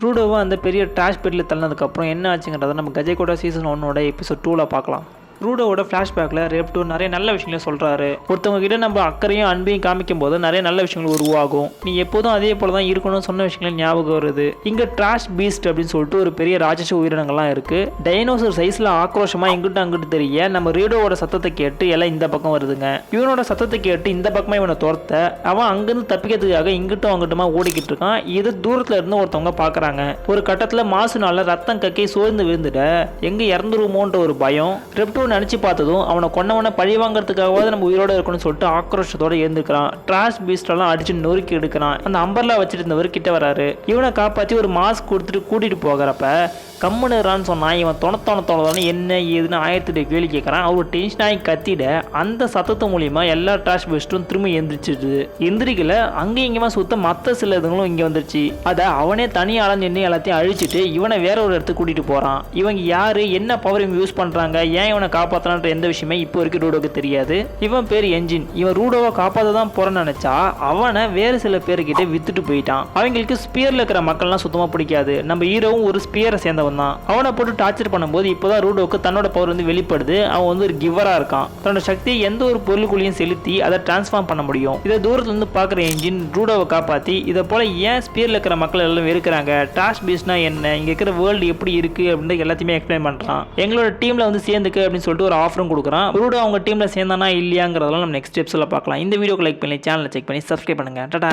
ரூடோவை அந்த பெரிய ட்ராஷ் பெட்டில் தள்ளனதுக்கப்புறம் என்ன ஆச்சுங்கிறத நம்ம கஜேகோடா சீசன் 1 எபிசோட் 2 பார்க்கலாம். ரூடோவோட ஃப்ளாஷ்பேக்கில் ரெப்டோ நிறைய நல்ல விஷயங்களை சொல்கிறாரு. ஒருத்தவங்க கிட்ட நம்ம அக்கறையும் அன்பையும் காமிக்கும் போது நிறைய நல்ல விஷயங்கள் உருவாகும். நீ எப்போதும் அதே போல தான் இருக்கணும்னு சொன்ன விஷயங்கள் ஞாபகம் வருது. இங்கே ட்ராஷ் பீஸ்ட் அப்படின்னு சொல்லிட்டு ஒரு பெரிய ராட்சச உயிரினங்கள்லாம் இருக்குது. டைனோசர் சைஸில் ஆக்ரோஷமாக இங்கிட்டு அங்கிட்டு தெரிய நம்ம ரூடோவோட சத்தத்தை கேட்டு எல்லாம் இந்த பக்கம் வருதுங்க. இவனோட சத்தத்தை கேட்டு இந்த பக்கமாக இவனை துரத்த அவன் அங்கேருந்து தப்பிக்கிறதுக்காக இங்கிட்டும் அங்கிட்டுமா ஓடிக்கிட்டு இருக்கான். இது தூரத்தில் இருந்து ஒருத்தவங்க பார்க்குறாங்க. ஒரு கட்டத்தில் மாசுனால ரத்தம் கக்கி சோர்ந்து விழுந்துட எங்கே இறந்துருமோன்ற ஒரு பயம் ரெப்டோ நினைச்சு பார்த்ததும் அவனை கொன்னவனை பழி வாங்கறதுக்காகவாது நம்ம உயிரோட இருக்கணும்னு சொல்லிட்டு ஆக்ரோஷத்தோட எழுந்துக்கிறான். ட்ராஷ் பீஸ்டெல்லாம் அடிச்சு நொறுக்கி எடுக்கிறான். அந்த அம்பர்லா வச்சுட்டு இருந்தவர் கிட்ட வராரு. இவனை காப்பாற்றி ஒரு மாஸ்க் கொடுத்துட்டு கூட்டிட்டு போகிறப்ப கம்முனுறான்னு சொன்னான். இவன் தொணத்தோணத்தோணதானு என்ன ஏதுன்னு 1008 கேள்வி கேட்குறான். அவர் டென்ஷன் ஆகி கத்திட அந்த சத்தத்து மூலியமா எல்லா ட்ராஷ் பீஸ்டும் திரும்ப எந்திரிச்சிடுது. எந்திரிக்கல அங்கேயும் இங்கேயுமா சுத்த மற்ற சில இதுங்களும் இங்கே வந்துருச்சு. அதை அவனே தனியால நின்று எல்லாத்தையும் அழிச்சிட்டு இவனை வேற ஒரு இடத்துக்கு கூட்டிட்டு போறான். இவங்க யாரு, என்ன பவர் இவங்க யூஸ் பண்றாங்க, ஏன் இவனை காப்பாற்றலான்ற எந்த விஷயமே இப்போ வரைக்கும் ரூடோவுக்கு தெரியாது. இவன் பேர் என்ஜின். இவன் ரூடோவை காப்பாற்ற தான் போறன்னு நினைச்சா அவனை வேறு சில பேர்கிட்ட வித்துட்டு போயிட்டான். அவங்களுக்கு ஸ்பியர்ல இருக்கிற மக்கள்லாம் சுத்தமா பிடிக்காது. நம்ம ஹீரோவும் ஒரு ஸ்பியரை சேர்ந்தவன் தான். அவனை போட்டு டார்ச்சர் பண்ணும்போது இப்போதான் ரூடோவுக்கு தன்னோட பவர் வந்து வெளிப்படுது. அவன் வந்து ஒரு கிவரா இருக்கான். தன்னோட சக்தியை எந்த ஒரு பொருளுக்குள்ளேயும் செலுத்தி அதை டிரான்ஸ்ஃபார்ம் பண்ண முடியும். இதை தூரத்துல இருந்து பாக்குற என்ஜின் ரூடோவை காப்பாத்தி இதை போல ஏன் ஸ்பியர்ல இருக்கிற மக்கள் எல்லாம் இருக்கிறாங்க, ட்ராஷ் பீஸ்ட்னா என்ன, இங்க இருக்கிற வேர்ல்டு எப்படி இருக்கு அப்படின்னு எல்லாத்தையுமே எக்ஸ்பிளைன் பண்றான். எங்களோட டீம்ல வந்து சேர்ந்துக்கு அப்படின்னு சொல்லிட்டு ஒரு ஆஃபரும் கொடுக்குறான். ரூடோ அவங்க டீம்ல சேர்ந்தானா இல்லையாங்கிறதெல்லாம் நம்ம நெக்ஸ்ட் ஸ்டெப்ஸ்ல பார்க்கலாம். இந்த வீடியோக்கு லைக் பண்ணி சேனலை செக் பண்ணி சப்ஸ்கிரைப் பண்ணுங்க. டாடா.